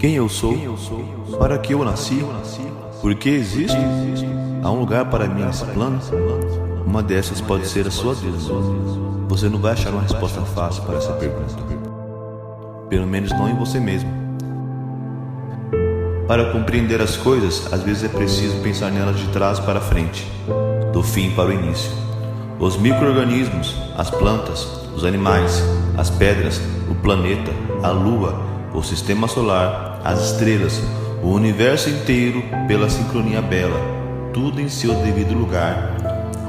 Quem eu sou? Para que eu nasci? Por que existo? Há um lugar para mim nesse plano? Uma dessas pode ser a sua dúvida. Você não vai achar uma resposta fácil para essa pergunta. Pelo menos não em você mesmo. Para compreender as coisas, às vezes é preciso pensar nelas de trás para frente, do fim para o início. Os micro-organismos, as plantas, os animais, as pedras, o planeta, a lua, o sistema solar, as estrelas, o universo inteiro pela sincronia bela, tudo em seu devido lugar.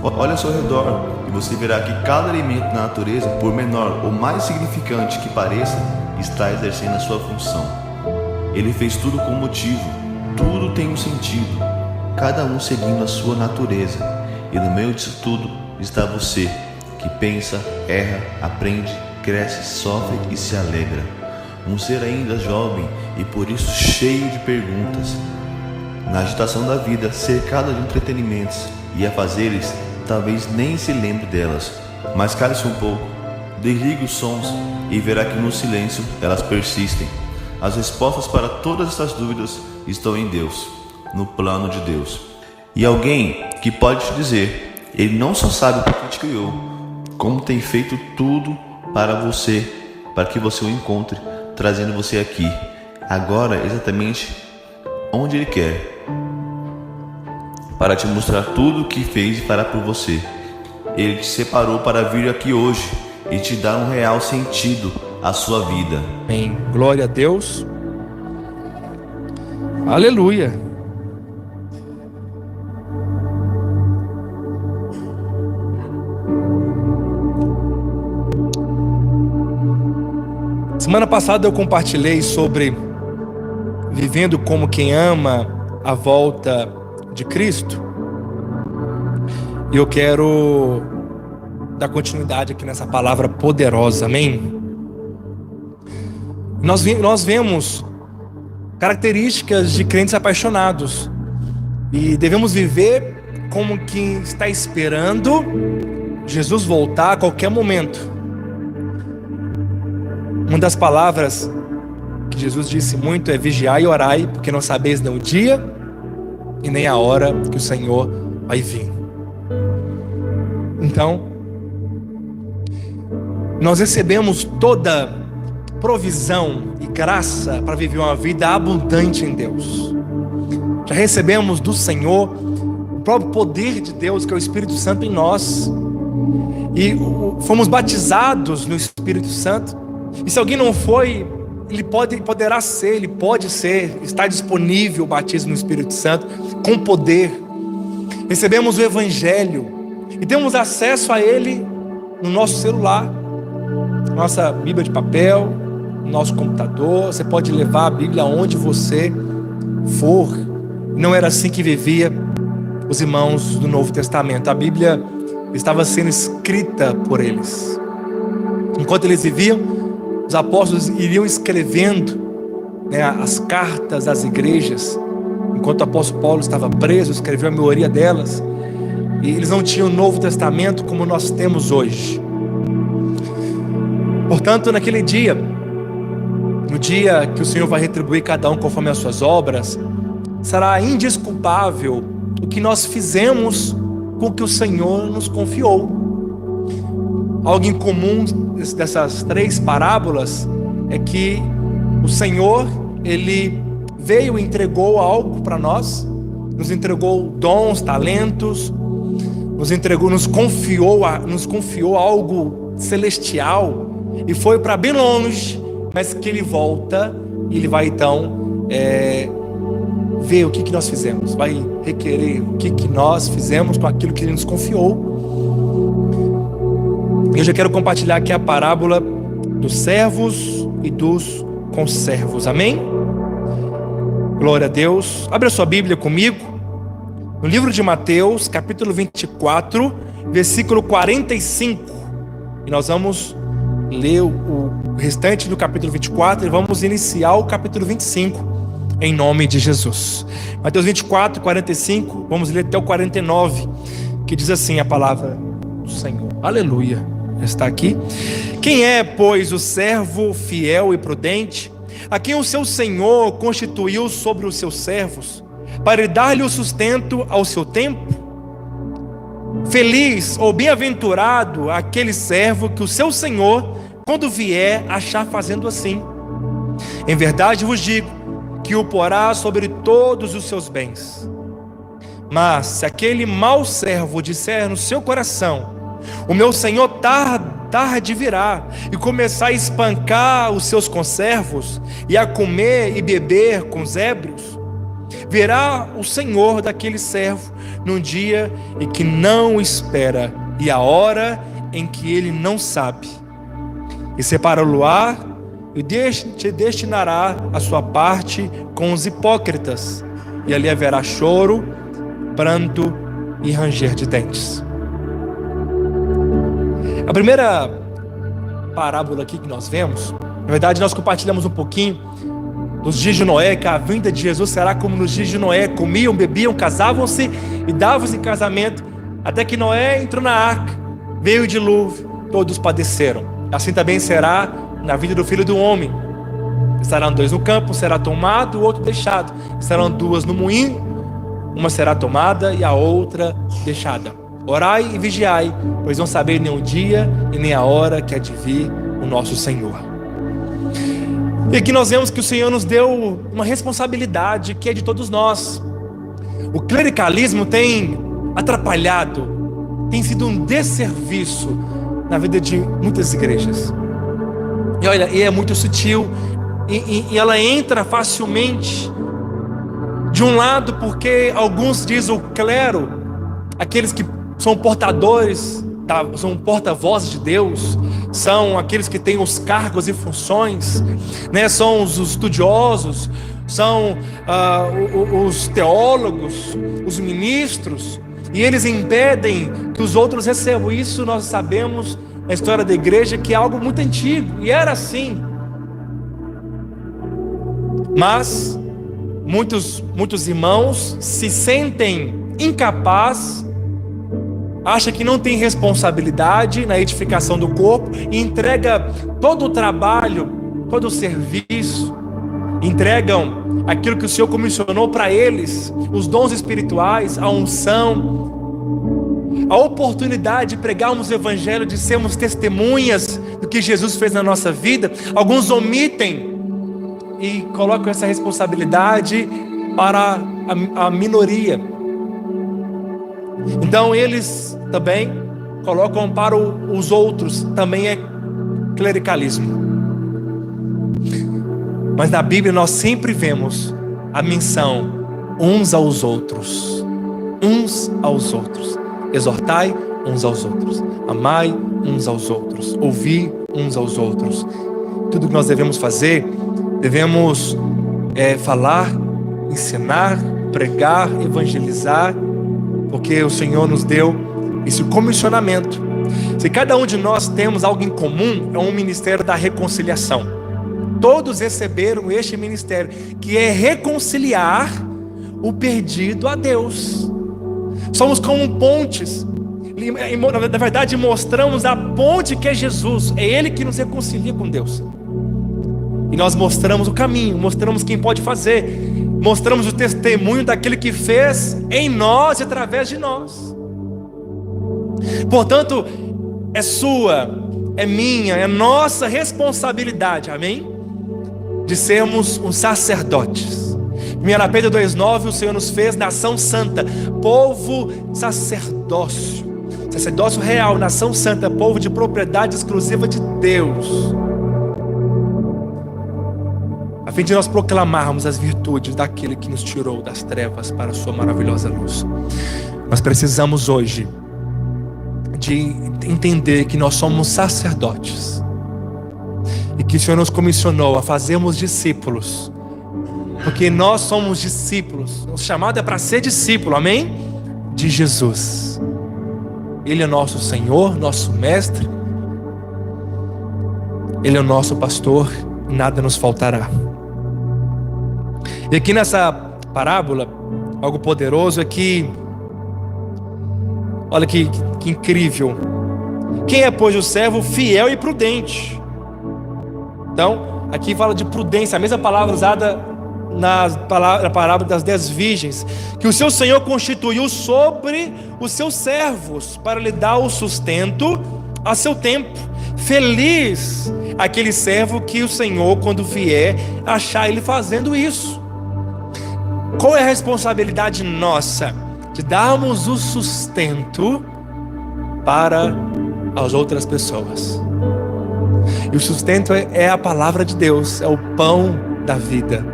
Olhe ao seu redor e você verá que cada elemento na natureza, por menor ou mais significante que pareça, está exercendo a sua função. Ele fez tudo com motivo, tudo tem um sentido, cada um seguindo a sua natureza. E no meio disso tudo está você, que pensa, erra, aprende, cresce, sofre e se alegra. Um ser ainda jovem e por isso cheio de perguntas. Na agitação da vida, cercado de entretenimentos e afazeres, talvez nem se lembre delas. Mas cale-se um pouco, desligue os sons e verá que no silêncio elas persistem. As respostas para todas essas dúvidas estão em Deus, no plano de Deus. E alguém que pode te dizer, ele não só sabe por que te criou, como tem feito tudo para você, para que você o encontre, trazendo você aqui, agora exatamente onde ele quer, para te mostrar tudo o que fez e fará por você. Ele te separou para vir aqui hoje e te dar um real sentido à sua vida. Amém. Glória a Deus. Aleluia. Semana passada eu compartilhei sobre vivendo como quem ama a volta de Cristo. E eu quero dar continuidade aqui nessa palavra poderosa, amém? Nós vemos características de crentes apaixonados e devemos viver como quem está esperando Jesus voltar a qualquer momento. Uma das palavras que Jesus disse muito é vigiai e orai, porque não sabeis nem o dia e nem a hora que o Senhor vai vir. Então, nós recebemos toda provisão e graça para viver uma vida abundante em Deus. Já recebemos do Senhor o próprio poder de Deus, que é o Espírito Santo em nós, e fomos batizados no Espírito Santo. E se alguém não foi, ele poderá ser, ele pode ser, está disponível o batismo no Espírito Santo com poder. Recebemos o Evangelho e temos acesso a ele no nosso celular, nossa Bíblia de papel, no nosso computador. Você pode levar a Bíblia aonde você for. Não era assim que vivia os irmãos do Novo Testamento. A Bíblia estava sendo escrita por eles. Enquanto eles viviam, os apóstolos iriam escrevendo, as cartas às igrejas. Enquanto o apóstolo Paulo estava preso, escreveu a maioria delas. E eles não tinham o Novo Testamento como nós temos hoje. Portanto, naquele dia, no dia que o Senhor vai retribuir cada um conforme as suas obras, será indesculpável o que nós fizemos com o que o Senhor nos confiou. Algo em comum dessas três parábolas é que o Senhor, Ele veio e entregou algo para nós, nos entregou dons, talentos, nos confiou algo celestial, e foi para bem longe, mas que Ele volta e Ele vai então ver o que nós fizemos, vai requerer o que nós fizemos com aquilo que Ele nos confiou. Eu já quero compartilhar aqui a parábola dos servos e dos conservos, amém? Glória a Deus. Abre a sua Bíblia comigo, no livro de Mateus, capítulo 24, versículo 45. E nós vamos ler o restante do capítulo 24 e vamos iniciar o capítulo 25, em nome de Jesus. Mateus 24, 45, vamos ler até o 49, que diz assim a palavra do Senhor. Aleluia. Está aqui. Quem é, pois, o servo fiel e prudente, a quem o seu senhor constituiu sobre os seus servos, para dar-lhe o sustento ao seu tempo? Feliz ou bem-aventurado aquele servo que o seu senhor, quando vier, achar fazendo assim. Em verdade vos digo que o porá sobre todos os seus bens. Mas se aquele mau servo disser no seu coração: o meu senhor tarde virá, e começar a espancar os seus conservos, e a comer e beber com os ébrios, verá o senhor daquele servo num dia em que não espera, e a hora em que ele não sabe, e separá-lo-á, e destinará a sua parte com os hipócritas, e ali haverá choro, pranto e ranger de dentes. A primeira parábola aqui que nós vemos, na verdade nós compartilhamos um pouquinho dos dias de Noé, que a vinda de Jesus será como nos dias de Noé: comiam, bebiam, casavam-se e davam-se em casamento, até que Noé entrou na arca, veio o dilúvio, todos padeceram. Assim também será na vida do Filho do Homem. Estarão 2 no campo, um será tomado, o outro deixado. Estarão 2 no moinho, uma será tomada e a outra deixada. Orai e vigiai, pois não sabeis nem o dia e nem a hora que há de vir o nosso Senhor. E aqui nós vemos que o Senhor nos deu uma responsabilidade que é de todos nós. O clericalismo tem atrapalhado, tem sido um desserviço na vida de muitas igrejas. E olha, e é muito sutil, e ela entra facilmente de um lado, porque alguns dizem o clero, aqueles que são portadores, são porta-vozes de Deus, são aqueles que têm os cargos e funções, né? São os estudiosos, são os teólogos, os ministros, e eles impedem que os outros recebam. Isso nós sabemos na história da igreja que é algo muito antigo, e era assim. Mas muitos irmãos se sentem incapazes, acha que não tem responsabilidade na edificação do corpo, e entrega todo o trabalho, todo o serviço, entregam aquilo que o Senhor comissionou para eles, os dons espirituais, a unção, a oportunidade de pregarmos o evangelho, de sermos testemunhas do que Jesus fez na nossa vida. Alguns omitem e colocam essa responsabilidade para a minoria. Então eles também colocam para os outros, também é clericalismo. Mas na Bíblia nós sempre vemos a menção uns aos outros, exortai uns aos outros, amai uns aos outros, ouvi uns aos outros. Tudo que nós devemos fazer, devemos falar, ensinar, pregar, evangelizar, porque o Senhor nos deu esse comissionamento. Se cada um de nós temos algo em comum, é um ministério da reconciliação. Todos receberam este ministério, que é reconciliar o perdido a Deus. Somos como pontes. Na verdade, mostramos a ponte que é Jesus. É Ele que nos reconcilia com Deus. E nós mostramos o caminho, mostramos quem pode fazer, mostramos o testemunho daquele que fez em nós e através de nós. Portanto, é sua, é minha, é nossa responsabilidade, amém? De sermos uns sacerdotes. 1 Pedro 2,9, o Senhor nos fez nação santa, povo sacerdócio, sacerdócio real, nação santa, povo de propriedade exclusiva de Deus, a fim de nós proclamarmos as virtudes daquele que nos tirou das trevas para a sua maravilhosa luz. Nós precisamos hoje de entender que nós somos sacerdotes e que o Senhor nos comissionou a fazermos discípulos, porque nós somos discípulos. O chamado é para ser discípulo, amém? De Jesus. Ele é nosso Senhor, nosso mestre, Ele é o nosso pastor, nada nos faltará. E aqui nessa parábola, algo poderoso é que, olha que incrível. Quem é, pois, o servo fiel e prudente? Então, Aqui fala de prudência, a mesma palavra usada na parábola das 10 virgens, que o seu Senhor constituiu sobre os seus servos para lhe dar o sustento a seu tempo. Feliz aquele servo que o Senhor, quando vier, achar ele fazendo isso. Qual é a responsabilidade nossa? De darmos o sustento para as outras pessoas. E o sustento é a palavra de Deus, é o pão da vida,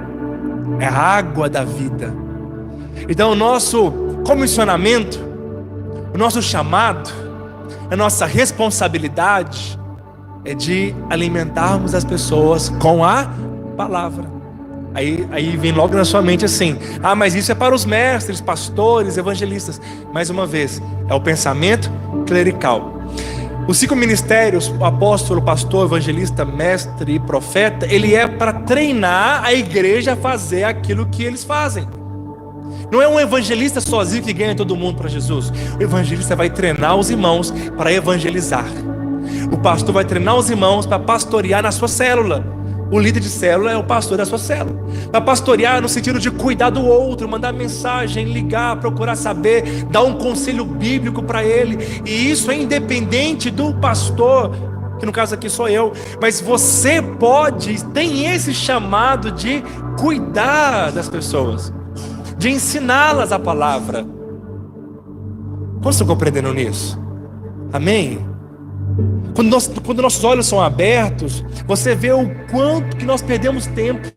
é a água da vida. Então o nosso comissionamento, o nosso chamado, a nossa responsabilidade é de alimentarmos as pessoas com a palavra. Aí vem logo na sua mente assim: ah, mas isso é para os mestres, pastores, evangelistas. Mais uma vez, é o pensamento clerical. Os 5 ministérios, o apóstolo, pastor, evangelista, mestre e profeta, ele é para treinar a igreja a fazer aquilo que eles fazem. Não é um evangelista sozinho que ganha todo mundo para Jesus. O evangelista vai treinar os irmãos para evangelizar. O pastor vai treinar os irmãos para pastorear na sua célula. O líder de célula é o pastor da sua célula. Para pastorear no sentido de cuidar do outro, mandar mensagem, ligar, procurar saber, dar um conselho bíblico para ele. E isso é independente do pastor, que no caso aqui sou eu. Mas você tem esse chamado de cuidar das pessoas, de ensiná-las a palavra. Como estão compreendendo nisso? Amém? Quando nossos olhos são abertos, você vê o quanto que nós perdemos tempo,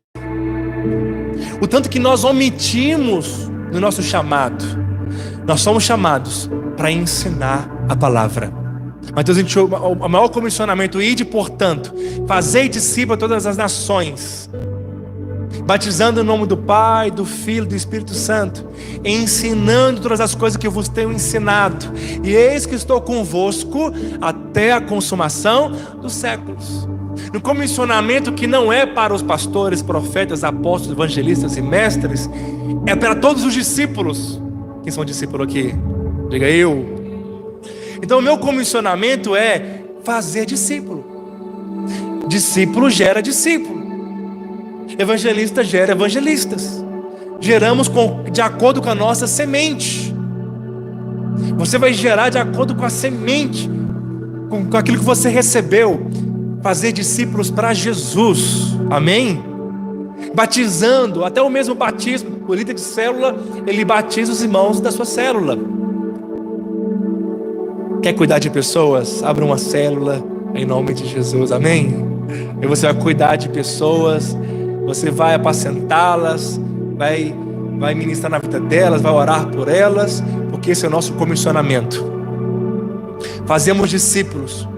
o tanto que nós omitimos no nosso chamado. Nós somos chamados para ensinar a palavra. Mateus 28, o maior comissionamento: ide, portanto, fazei discípulos a todas as nações, batizando em nome do Pai, do Filho e do Espírito Santo, ensinando todas as coisas que eu vos tenho ensinado, e eis que estou convosco até a consumação dos séculos. No comissionamento que não é para os pastores, profetas, apóstolos, evangelistas e mestres, é para todos os discípulos. Quem são discípulos aqui? Diga eu. Então o meu comissionamento é fazer discípulo. Discípulo gera discípulo. Evangelista gera evangelistas. Geramos de acordo com a nossa semente. Você vai gerar de acordo com a semente, com aquilo que você recebeu. Fazer discípulos para Jesus. Amém? Batizando, até o mesmo batismo. O líder de célula, ele batiza os irmãos da sua célula. Quer cuidar de pessoas? Abra uma célula em nome de Jesus. Amém? E você vai cuidar de pessoas. Você vai apacentá-las, vai ministrar na vida delas, vai orar por elas, porque esse é o nosso comissionamento. Fazemos discípulos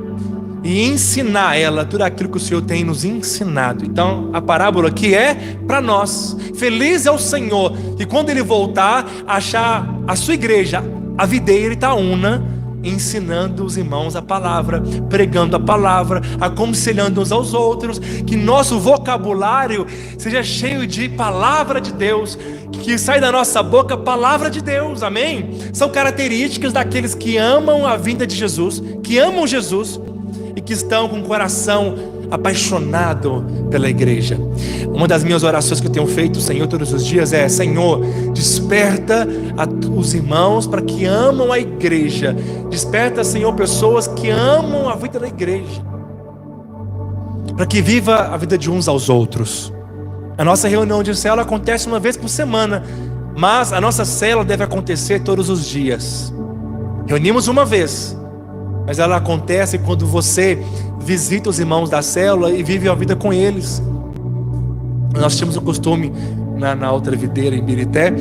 e ensinar ela tudo aquilo que o Senhor tem nos ensinado. Então a parábola aqui é para nós. Feliz é o Senhor que quando Ele voltar, achar a sua igreja, a videira Itaúna, ensinando os irmãos a palavra, pregando a palavra, aconselhando uns aos outros. Que nosso vocabulário seja cheio de palavra de Deus, que sai da nossa boca palavra de Deus. Amém? São características daqueles que amam a vinda de Jesus, que amam Jesus e que estão com o coração apaixonado pela igreja. Uma das minhas orações que eu tenho feito, Senhor, todos os dias é: Senhor, desperta os irmãos para que amam a igreja. Desperta, Senhor, pessoas que amam a vida da igreja, para que viva a vida de uns aos outros. A nossa reunião de célula acontece uma vez por semana, mas a nossa célula deve acontecer todos os dias. Reunimos uma vez, mas ela acontece quando você visita os irmãos da célula e vive a vida com eles. Nós tínhamos o costume na outra videira em Birité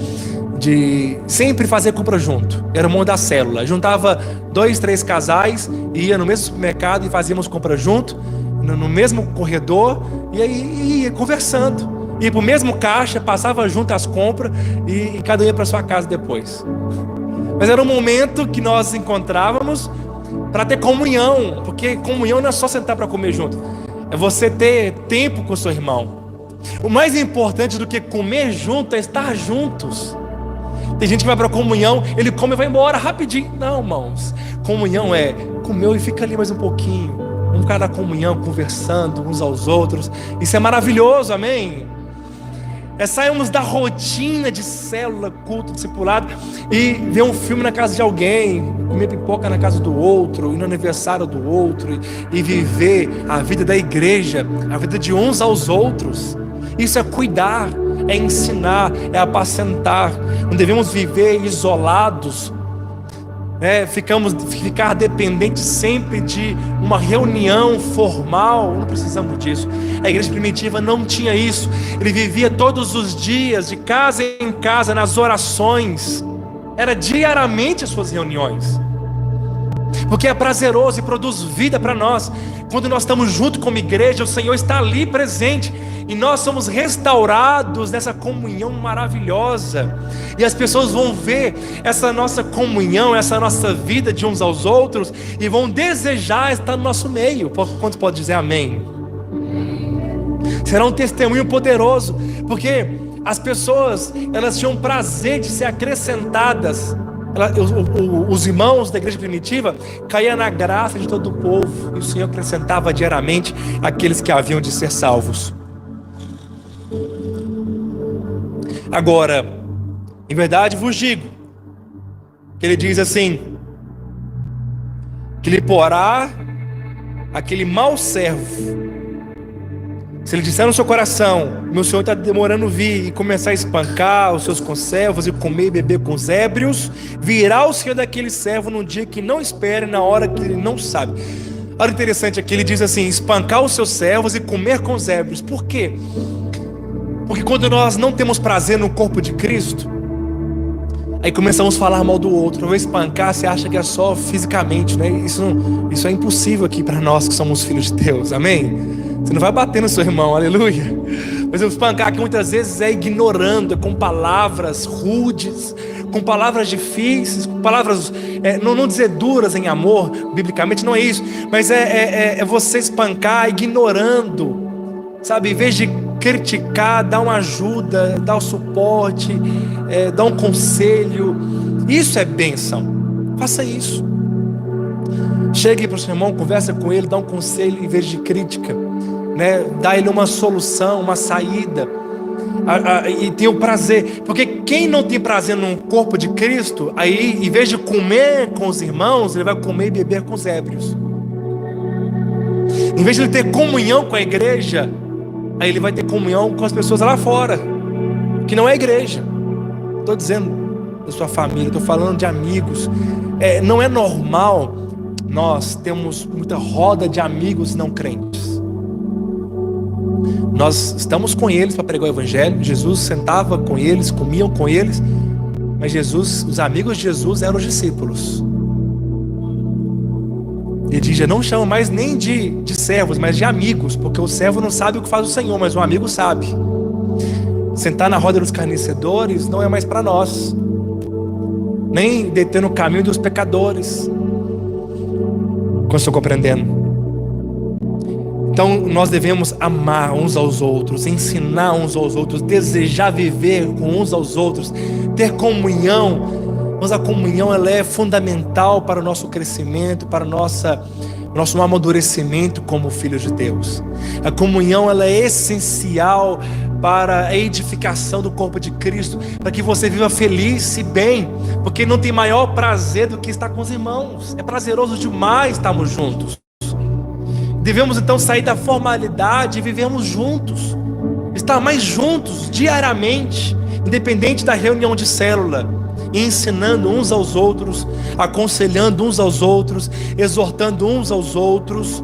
de sempre fazer compra junto. Era o irmão da célula, juntava 2, 3 casais, ia no mesmo supermercado e fazíamos compra junto, no mesmo corredor, e aí ia conversando, ia para o mesmo caixa, passava junto as compras e cada um ia para sua casa depois. Mas era um momento que nós encontrávamos para ter comunhão, porque comunhão não é só sentar para comer junto, é você ter tempo com o seu irmão. O mais importante do que comer junto é estar juntos. Tem gente que vai para a comunhão, ele come e vai embora rapidinho. Não, irmãos, comunhão é comeu e fica ali mais um pouquinho, vamos ficar na comunhão, conversando uns aos outros. Isso é maravilhoso, amém? Saímos da rotina de célula, culto, discipulado, e ver um filme na casa de alguém, comer pipoca na casa do outro, ir no aniversário do outro, e viver a vida da igreja, a vida de uns aos outros. Isso é cuidar, é ensinar, é apacentar. Não devemos viver isolados, ficar dependentes sempre de uma reunião formal. Não precisamos disso. A igreja primitiva não tinha isso. Ele vivia todos os dias, de casa em casa, nas orações. Era diariamente as suas reuniões, porque é prazeroso e produz vida para nós. Quando nós estamos junto como igreja, o Senhor está ali presente, e nós somos restaurados nessa comunhão maravilhosa. E as pessoas vão ver essa nossa comunhão, essa nossa vida de uns aos outros, e vão desejar estar no nosso meio. Quantos podem dizer amém? Será um testemunho poderoso, porque as pessoas, elas tinham prazer de ser acrescentadas. Os irmãos da igreja primitiva caíam na graça de todo o povo, e o Senhor acrescentava diariamente aqueles que haviam de ser salvos. Agora, em verdade vos digo, que ele diz assim, que lhe porá aquele mau servo. Se ele disser no seu coração, meu Senhor está demorando vir, e começar a espancar os seus conservos, e comer e beber com os ébrios, virá o Senhor daquele servo num dia que não espere, na hora que ele não sabe. Olha, interessante aqui, ele diz assim, espancar os seus servos e comer com os ébrios. Por quê? Porque quando nós não temos prazer no corpo de Cristo, aí começamos a falar mal do outro. Ou espancar, você acha que é só fisicamente, né? Isso é impossível aqui para nós que somos filhos de Deus, amém? Você não vai bater no seu irmão, aleluia. Mas o espancar aqui muitas vezes é ignorando, é com palavras rudes, com palavras difíceis, com palavras, não dizer duras em amor, biblicamente não é isso, mas é você espancar ignorando, sabe? Em vez de criticar, dar uma ajuda, dar o suporte, dar um conselho. Isso é bênção. Faça isso. Chegue para o seu irmão, conversa com ele, dá um conselho em vez de crítica, dá ele uma solução, uma saída, e tem o prazer. Porque quem não tem prazer no corpo de Cristo, aí em vez de comer com os irmãos, ele vai comer e beber com os ébrios. Em vez de ele ter comunhão com a igreja, aí ele vai ter comunhão com as pessoas lá fora, que não é igreja. Estou dizendo da sua família, estou falando de amigos. Não é normal nós temos muita roda de amigos não crentes. Nós estamos com eles para pregar o evangelho. Jesus sentava com eles, comiam com eles, mas os amigos de Jesus eram os discípulos. Ele diz, já não chama mais nem de servos, mas de amigos, porque o servo não sabe o que faz o Senhor, mas o amigo sabe. Sentar na roda dos carnecedores não é mais para nós, nem deter no caminho dos pecadores. Como estou compreendendo? Então nós devemos amar uns aos outros, ensinar uns aos outros, desejar viver com uns aos outros, ter comunhão. Mas a comunhão, ela é fundamental para o nosso crescimento, para o nosso amadurecimento como filhos de Deus. A comunhão, ela é essencial para a edificação do corpo de Cristo, para que você viva feliz e bem, porque não tem maior prazer do que estar com os irmãos. É prazeroso demais estarmos juntos. Devemos então sair da formalidade e vivermos juntos, estar mais juntos diariamente, independente da reunião de célula, e ensinando uns aos outros, aconselhando uns aos outros, exortando uns aos outros,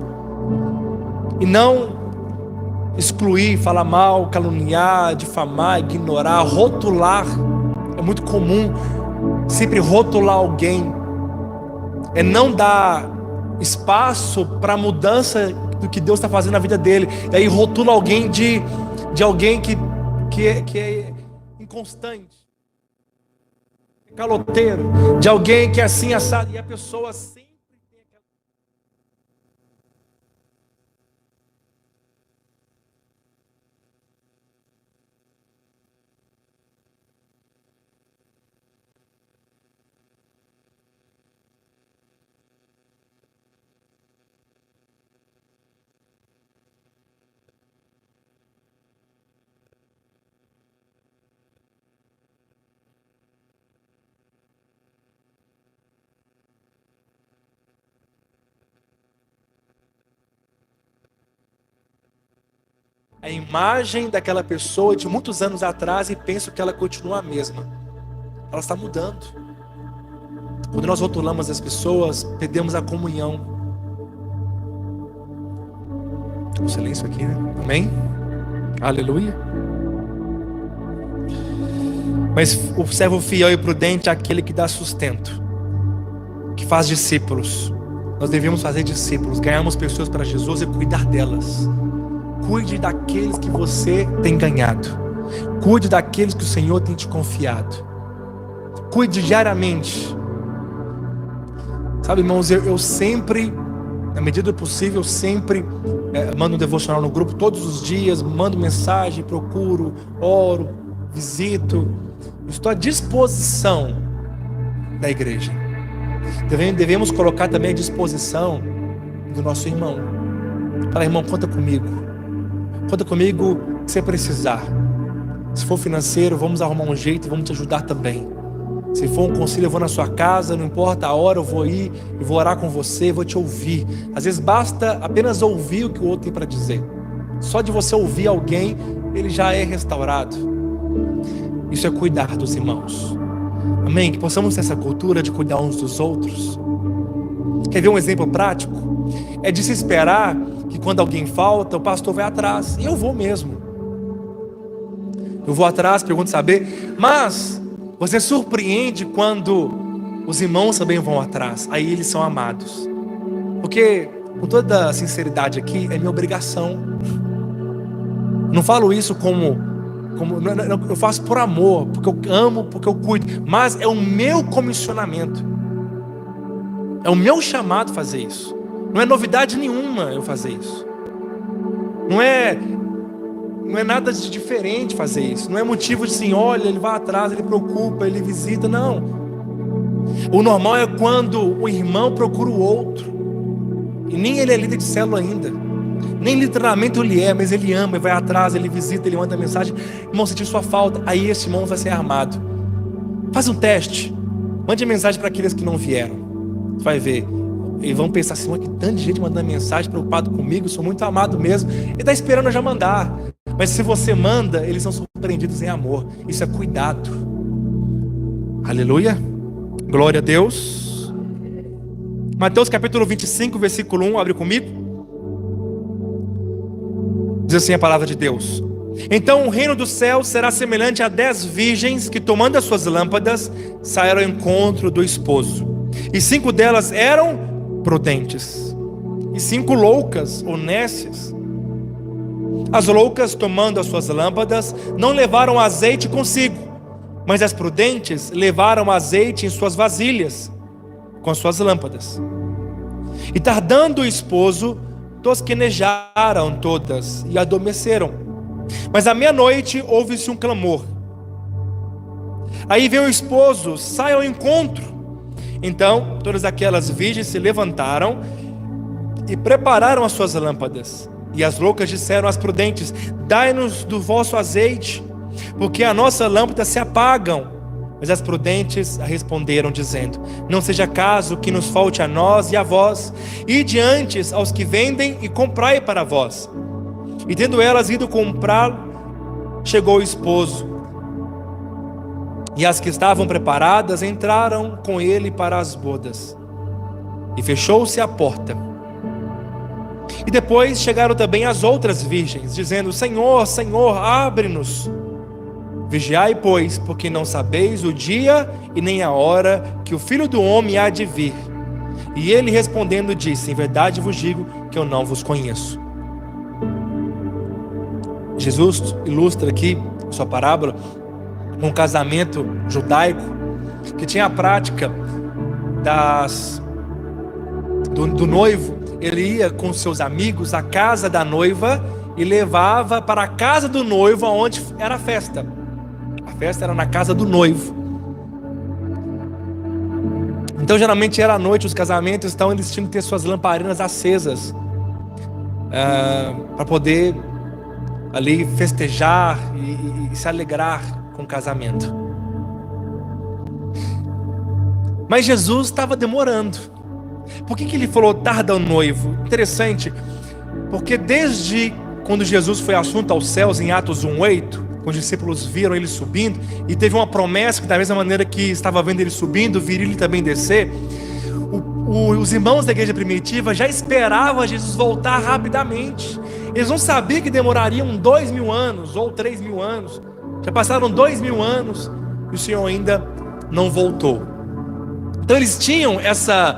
e não excluir, falar mal, caluniar, difamar, ignorar, rotular. É muito comum sempre rotular alguém, não dar espaço para a mudança do que Deus está fazendo na vida dele, e aí rotula alguém de alguém que é inconstante, caloteiro, de alguém que é assim assado, e a pessoa sempre tem aquela... a imagem daquela pessoa de muitos anos atrás e penso que ela continua a mesma. Ela está mudando. Quando nós rotulamos as pessoas, perdemos a comunhão. Um silêncio aqui, né? Amém? Aleluia. Mas o servo fiel e prudente é aquele que dá sustento, que faz discípulos. Nós devemos fazer discípulos, ganharmos pessoas para Jesus e cuidar delas. Cuide daqueles que você tem ganhado. Cuide daqueles que o Senhor tem te confiado. Cuide diariamente. Sabe, irmãos, eu sempre, na medida do possível, eu sempre mando um devocional no grupo todos os dias, mando mensagem, procuro, oro, visito. Estou à disposição da igreja. Devemos colocar também à disposição do nosso irmão. Fala, irmão, conta comigo. Conta comigo se você precisar. Se for financeiro, vamos arrumar um jeito e vamos te ajudar também. Se for um conselho, eu vou na sua casa, não importa a hora, eu vou ir e vou orar com você, vou te ouvir. Às vezes basta apenas ouvir o que o outro tem para dizer. Só de você ouvir alguém, ele já é restaurado. Isso é cuidar dos irmãos. Amém? Que possamos ter essa cultura de cuidar uns dos outros. Quer ver um exemplo prático? É de se esperar que quando alguém falta, o pastor vai atrás. E eu vou mesmo. Eu vou atrás, pergunto saber. Mas você surpreende quando os irmãos também vão atrás. Aí eles são amados. Porque, com toda a sinceridade aqui, é minha obrigação. Não falo isso como eu faço por amor, porque eu amo, porque eu cuido, mas é o meu comissionamento, é o meu chamado fazer isso. Não é novidade nenhuma eu fazer isso. Não é nada de diferente fazer isso. Não é motivo de assim, olha, ele vai atrás, ele preocupa, ele visita, não. O normal é quando o irmão procura o outro, e nem ele é líder de célula ainda. Nem literalmente ele é, mas ele ama, ele vai atrás, ele visita, ele manda mensagem. Irmão, senti sua falta. Aí esse irmão vai ser armado. Faz um teste. Mande mensagem para aqueles que não vieram. Você vai ver. E vão pensar assim, que tanto de gente mandando mensagem, preocupado comigo, sou muito amado mesmo. Ele está esperando eu já mandar. Mas se você manda, eles são surpreendidos em amor. Isso é cuidado. Aleluia. Glória a Deus. Mateus capítulo 25, versículo 1, abre comigo. Diz assim a palavra de Deus: então o reino do céu será semelhante a 10 virgens que, tomando as suas lâmpadas, saíram ao encontro do esposo. E 5 delas eram prudentes, e 5 loucas ou nécias. As loucas, tomando as suas lâmpadas, não levaram azeite consigo, mas as prudentes levaram azeite em suas vasilhas, com as suas lâmpadas. E tardando o esposo, tosquenejaram todas e adormeceram. Mas à meia-noite houve-se um clamor. Aí veio o esposo, sai ao encontro. Então todas aquelas virgens se levantaram e prepararam as suas lâmpadas. E as loucas disseram às prudentes: dai-nos do vosso azeite, porque a nossa lâmpada se apagam. Mas as prudentes responderam dizendo: não seja caso que nos falte a nós e a vós, ide antes aos que vendem e comprai para vós. E tendo elas ido comprar, chegou o esposo. E as que estavam preparadas entraram com ele para as bodas. E fechou-se a porta. E depois chegaram também as outras virgens, dizendo: Senhor, Senhor, abre-nos. Vigiai, pois, porque não sabeis o dia e nem a hora que o Filho do Homem há de vir. E ele respondendo disse: em verdade vos digo que eu não vos conheço. Jesus ilustra aqui sua parábola com um casamento judaico que tinha a prática do noivo. Ele ia com seus amigos à casa da noiva e levava para a casa do noivo, onde era a festa. A festa era na casa do noivo. Então geralmente era à noite os casamentos, então eles tinham que ter suas lamparinas acesas para poder ali festejar e se alegrar com o casamento. Mas Jesus estava demorando. Por que ele falou tarda o noivo? Interessante, porque desde quando Jesus foi assunto aos céus em Atos 1:8, quando os discípulos viram ele subindo, e teve uma promessa que da mesma maneira que estava vendo ele subindo, viria ele também descer. Os irmãos da igreja primitiva já esperavam Jesus voltar rapidamente. Eles não sabiam que demorariam 2.000 anos ou 3.000 anos. Já passaram 2.000 anos e o Senhor ainda não voltou. Então eles tinham essa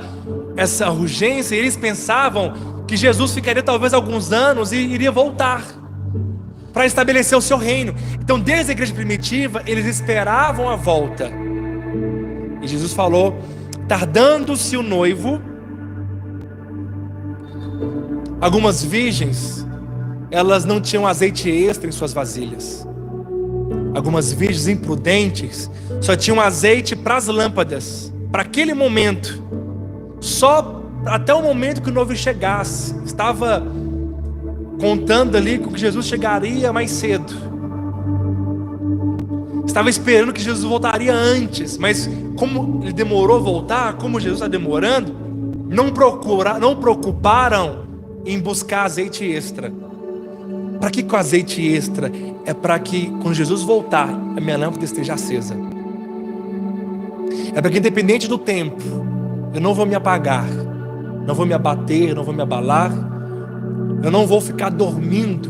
urgência, e eles pensavam que Jesus ficaria talvez alguns anos e iria voltar para estabelecer o seu reino. Então desde a igreja primitiva eles esperavam a volta. E Jesus falou: tardando-se o noivo, algumas virgens, elas não tinham azeite extra em suas vasilhas. Algumas virgens imprudentes só tinham azeite para as lâmpadas, para aquele momento, só até o momento que o noivo chegasse. Estava contando ali com que Jesus chegaria mais cedo. Estava esperando que Jesus voltaria antes, mas como ele demorou a voltar, como Jesus está demorando, não preocuparam em buscar azeite extra. Para que o azeite extra? É para que quando Jesus voltar, a minha lâmpada esteja acesa. É para que independente do tempo, eu não vou me apagar, não vou me abater, não vou me abalar, eu não vou ficar dormindo.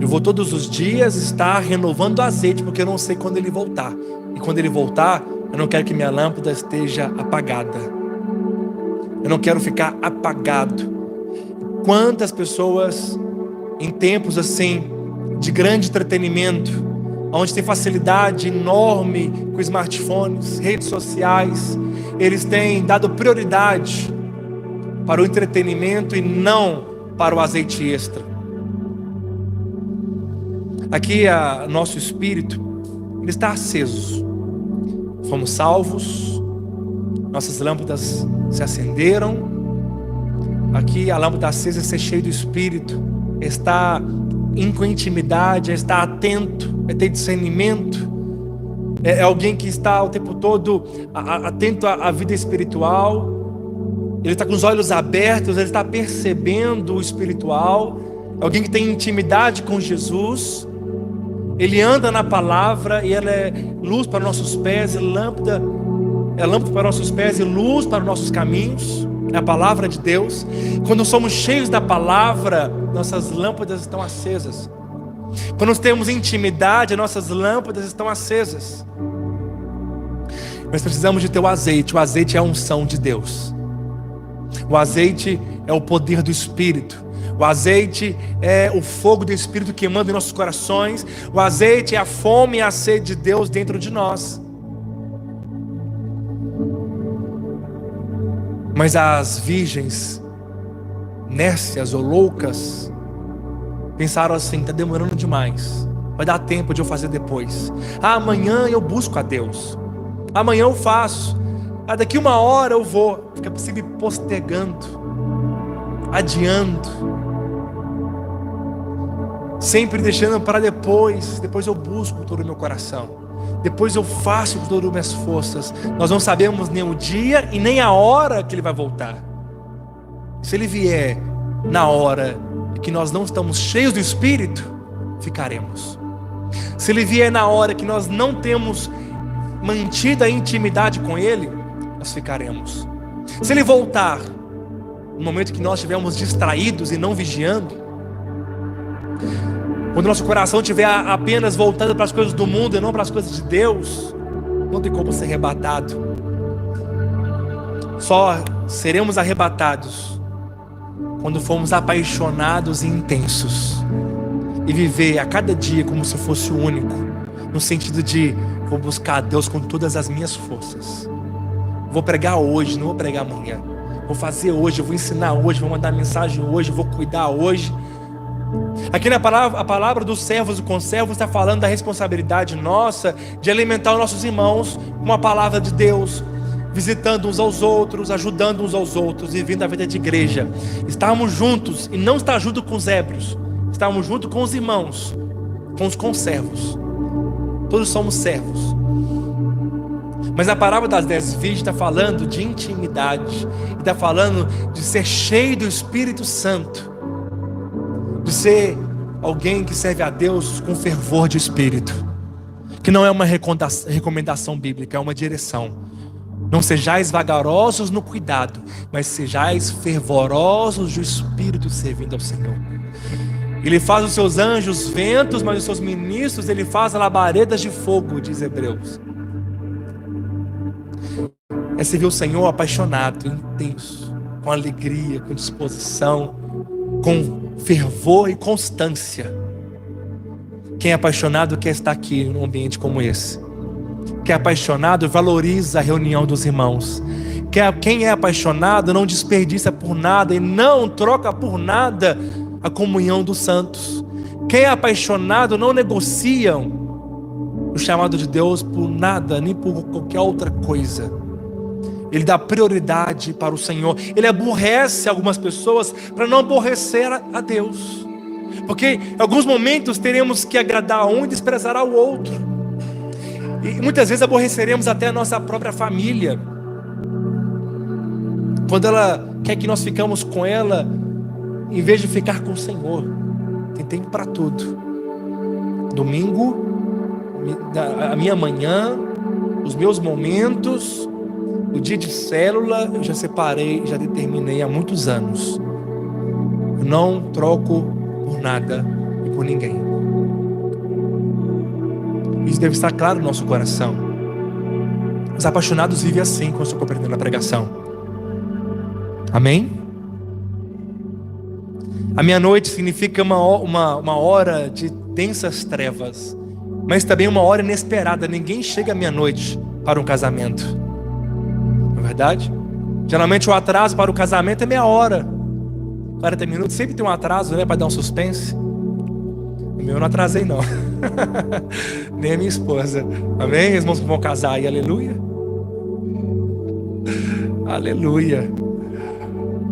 Eu vou todos os dias estar renovando o azeite, porque eu não sei quando ele voltar. E quando ele voltar, eu não quero que minha lâmpada esteja apagada. Eu não quero ficar apagado. Quantas pessoas em tempos assim de grande entretenimento, onde tem facilidade enorme com smartphones, redes sociais, eles têm dado prioridade para o entretenimento e não para o azeite extra. Aqui nosso espírito, ele está aceso. Fomos salvos, nossas lâmpadas se acenderam. Aqui a lâmpada acesa é ser cheio do Espírito, está com intimidade, está atento, é ter discernimento, é alguém que está o tempo todo atento à vida espiritual. Ele está com os olhos abertos, ele está percebendo o espiritual. É alguém que tem intimidade com Jesus. Ele anda na palavra e ela é luz para nossos pés, é lâmpada para nossos pés e luz para nossos caminhos. É a palavra de Deus. Quando somos cheios da palavra, nossas lâmpadas estão acesas. Quando nós temos intimidade, nossas lâmpadas estão acesas. Nós precisamos de ter o azeite. O azeite é a unção de Deus. O azeite é o poder do Espírito. O azeite é o fogo do Espírito queimando em nossos corações. O azeite é a fome e a sede de Deus dentro de nós. Mas as virgens nércias ou loucas pensaram assim: está demorando demais, vai dar tempo de eu fazer depois. Amanhã eu busco a Deus, amanhã eu faço, daqui 1 hora eu vou. Fica se postergando, adiando, sempre deixando para depois. Depois eu busco com todo o meu coração, depois eu faço com todas as minhas forças. Nós não sabemos nem o dia e nem a hora que Ele vai voltar. Se Ele vier na hora que nós não estamos cheios do Espírito, ficaremos. Se Ele vier na hora que nós não temos mantido a intimidade com Ele, nós ficaremos. Se Ele voltar no momento que nós estivermos distraídos e não vigiando, quando nosso coração estiver apenas voltado para as coisas do mundo e não para as coisas de Deus, não tem como ser arrebatado. Só seremos arrebatados quando formos apaixonados e intensos e viver a cada dia como se fosse o único, no sentido de: vou buscar a Deus com todas as minhas forças. Vou pregar hoje, não vou pregar amanhã. Vou fazer hoje, eu vou ensinar hoje, vou mandar mensagem hoje, vou cuidar hoje. Aqui na palavra, a palavra dos servos e conservos está falando da responsabilidade nossa de alimentar os nossos irmãos com a palavra de Deus, visitando uns aos outros, ajudando uns aos outros, vivendo a vida de igreja. Estarmos juntos e não estar junto com os ébrios, estarmos junto com os irmãos, com os conservos. Todos somos servos. Mas a parábola das 10 virgens está falando de intimidade, está falando de ser cheio do Espírito Santo. de ser alguém que serve a Deus com fervor de espírito, que não é uma recomendação bíblica, é uma direção. Não sejais vagarosos no cuidado, mas sejais fervorosos do espírito servindo ao Senhor. Ele faz os seus anjos ventos, mas os seus ministros ele faz labaredas de fogo, diz Hebreus. É servir o Senhor apaixonado, intenso, com alegria, com disposição, com fervor e constância. Quem é apaixonado quer estar aqui num ambiente como esse. Quem é apaixonado valoriza a reunião dos irmãos. Quem é apaixonado não desperdiça por nada e não troca por nada a comunhão dos santos. Quem é apaixonado não negocia o chamado de Deus por nada, nem por qualquer outra coisa. Ele dá prioridade para o Senhor. Ele aborrece algumas pessoas para não aborrecer a Deus. Porque em alguns momentos teremos que agradar a um e desprezar ao outro. E muitas vezes aborreceremos até a nossa própria família. Quando ela quer que nós ficamos com ela, em vez de ficar com o Senhor. Tem tempo para tudo. Domingo, a minha manhã, os meus momentos, o dia de célula, eu já separei, já determinei há muitos anos. Eu não troco por nada e por ninguém. Isso deve estar claro no nosso coração. Os apaixonados vivem assim, como eu estou compreendendo a pregação. Amém? A meia-noite significa uma hora de densas trevas, mas também uma hora inesperada. Ninguém chega à meia-noite para um casamento. Não é verdade? Geralmente o atraso para o casamento é meia hora, 40 minutos. Sempre tem um atraso, né, para dar um suspense. O meu eu não atrasei não. Nem a minha esposa. Amém? Irmãos que vão casar aí, aleluia. Aleluia.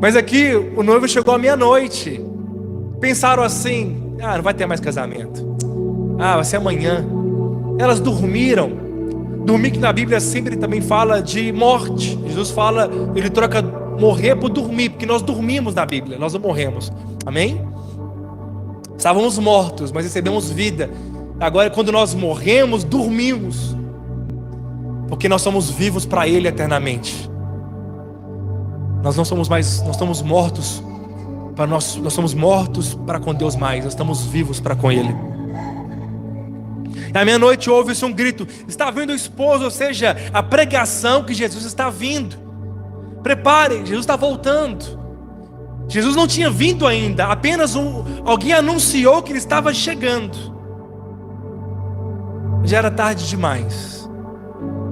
Mas aqui o noivo chegou à meia-noite. Pensaram assim: ah, não vai ter mais casamento. Ah, vai ser amanhã. Elas dormiram. Dormir, que na Bíblia sempre também fala de morte. Jesus fala, ele troca morrer por dormir, porque nós dormimos na Bíblia, nós não morremos. Amém? Estávamos mortos, mas recebemos vida. Agora, quando nós morremos, dormimos, porque nós somos vivos para Ele eternamente. Nós não somos mais, nós estamos mortos para nós somos mortos para com Deus mais, nós estamos vivos para com Ele. E à meia-noite ouve-se um grito: está vindo o esposo, ou seja, a pregação que Jesus está vindo. Preparem, Jesus está voltando. Jesus não tinha vindo ainda, apenas alguém anunciou que ele estava chegando. Já era tarde demais,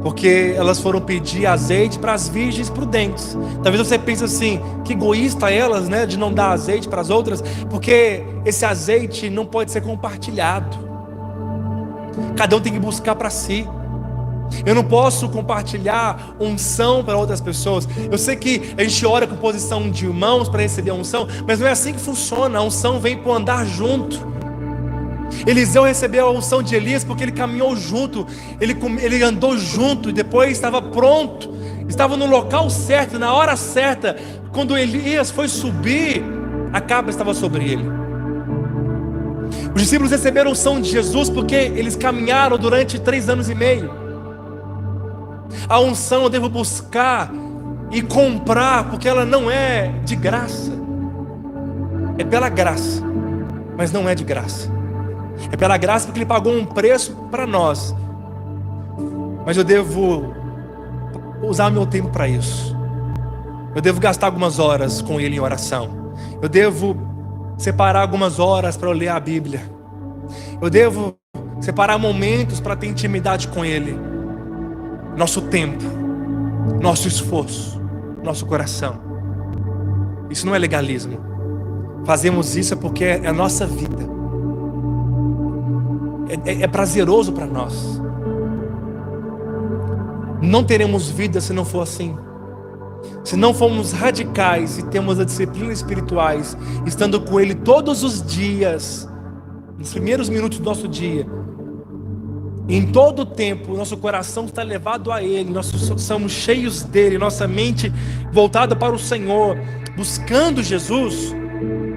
porque elas foram pedir azeite para as virgens prudentes. Talvez você pense assim: que egoísta elas, né, de não dar azeite para as outras, porque esse azeite não pode ser compartilhado. Cada um tem que buscar para si. Eu não posso compartilhar unção para outras pessoas. Eu sei que a gente ora com posição de irmãos para receber a unção, mas não é assim que funciona. A unção vem para andar junto. Eliseu recebeu a unção de Elias porque ele caminhou junto, ele andou junto e depois estava pronto, estava no local certo, na hora certa. Quando Elias foi subir, a cabra estava sobre ele. Os discípulos receberam a unção de Jesus porque eles caminharam durante 3 anos e meio. A unção eu devo buscar e comprar, porque ela não é de graça. É pela graça, mas não é de graça. É pela graça porque Ele pagou um preço para nós. Mas eu devo usar meu tempo para isso. Eu devo gastar algumas horas com Ele em oração. Eu devo separar algumas horas para eu ler a Bíblia. Eu devo separar momentos para ter intimidade com Ele. Nosso tempo, nosso esforço, nosso coração. Isso não é legalismo. Fazemos isso porque é a nossa vida. É prazeroso para nós. Não teremos vida se não for assim. Se não formos radicais e temos as disciplinas espirituais, estando com Ele todos os dias, nos primeiros minutos do nosso dia, em todo o tempo, nosso coração está levado a Ele, nós somos cheios dEle, nossa mente voltada para o Senhor, buscando Jesus,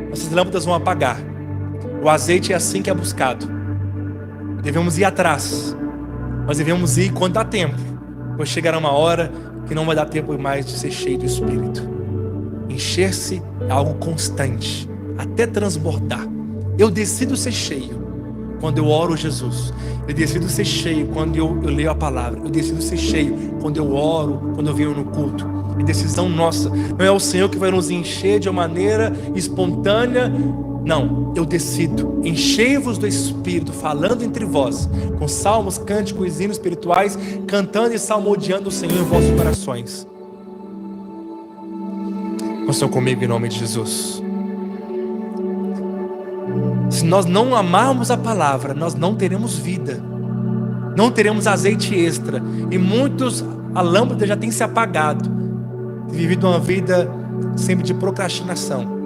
nossas lâmpadas vão apagar. O azeite é assim que é buscado. Devemos ir atrás. Nós devemos ir quando dá tempo, pois chegará uma hora que não vai dar tempo mais de ser cheio do Espírito. Encher-se é algo constante, até transbordar. Eu decido ser cheio quando eu oro Jesus. Eu decido ser cheio quando eu leio a palavra. Eu decido ser cheio quando eu oro, quando eu venho no culto. É decisão nossa. Não é o Senhor que vai nos encher de uma maneira espontânea. Não, eu decido. Enchei-vos do Espírito, falando entre vós, com salmos, cânticos e hinos espirituais, cantando e salmodiando o Senhor em vossos corações. Estão comigo em nome de Jesus. Se nós não amarmos a palavra, nós não teremos vida, não teremos azeite extra, e muitos, a lâmpada já tem se apagado, vivido uma vida sempre de procrastinação,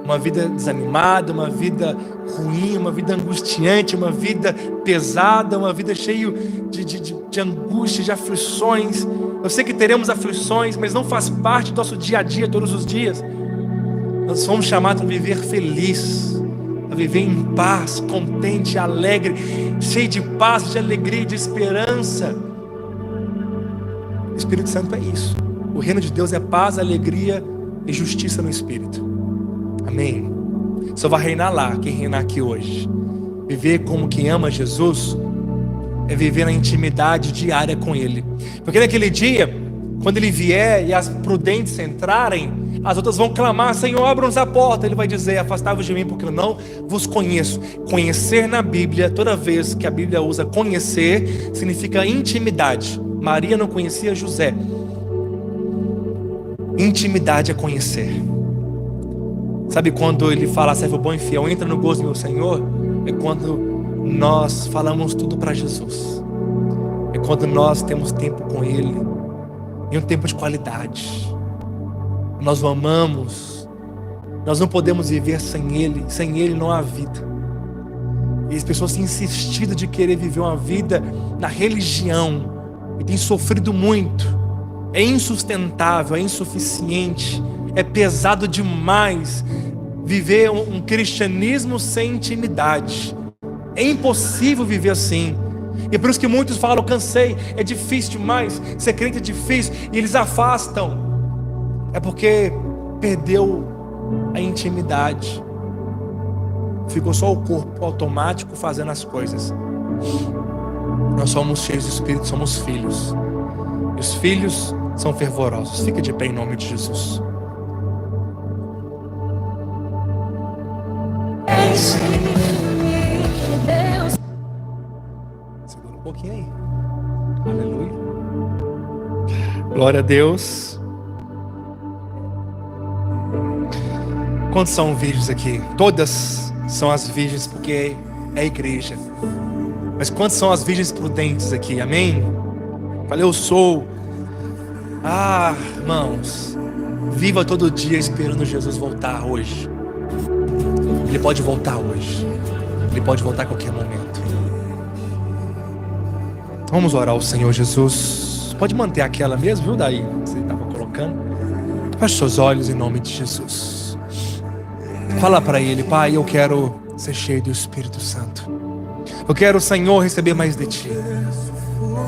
uma vida desanimada, uma vida ruim, uma vida angustiante, uma vida pesada, uma vida cheia de angústia, de aflições. Eu sei que teremos aflições, mas não faz parte do nosso dia a dia, todos os dias. Nós fomos chamados a viver feliz, a viver em paz, contente, alegre, cheio de paz, de alegria, de esperança. O Espírito Santo é isso. O reino de Deus é paz, alegria e justiça no Espírito. Amém? Só vai reinar lá quem reinar aqui hoje. Viver como quem ama Jesus é viver na intimidade diária com Ele. Porque naquele dia, quando Ele vier e as prudentes entrarem, as outras vão clamar: Senhor, abra-nos a porta. Ele vai dizer: afastai-vos de mim, porque eu não vos conheço. Conhecer na Bíblia, toda vez que a Bíblia usa conhecer, significa intimidade. Maria não conhecia José. Intimidade é conhecer. Sabe quando ele fala: servo bom e fiel, entra no gozo do meu Senhor? É quando nós falamos tudo para Jesus. É quando nós temos tempo com Ele, e um tempo de qualidade. Nós o amamos. Nós não podemos viver sem Ele. Sem Ele não há vida. E as pessoas têm insistido de querer viver uma vida na religião, e têm sofrido muito. É insustentável, é insuficiente, é pesado demais viver um cristianismo sem intimidade. É impossível viver assim. E é por isso que muitos falam: eu cansei, é difícil demais, ser crente é difícil, e eles afastam. É porque perdeu a intimidade. Ficou só o corpo automático fazendo as coisas. Nós somos cheios de Espírito, somos filhos. E os filhos são fervorosos. Fica de pé em nome de Jesus. Segura um pouquinho aí. Aleluia. Glória a Deus. Quantos são virgens aqui? Todas são as virgens, porque é a igreja. Mas quantos são as virgens prudentes aqui? Amém? Falei: eu sou. Irmãos, viva todo dia esperando Jesus voltar hoje. Ele pode voltar hoje. Ele pode voltar a qualquer momento. Vamos orar ao Senhor Jesus. Pode manter aquela mesmo, viu, daí? Você estava colocando. Feche seus olhos em nome de Jesus. Fala para Ele: Pai, eu quero ser cheio do Espírito Santo. Eu quero, Senhor, receber mais de Ti.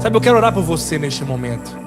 Sabe, eu quero orar por você neste momento.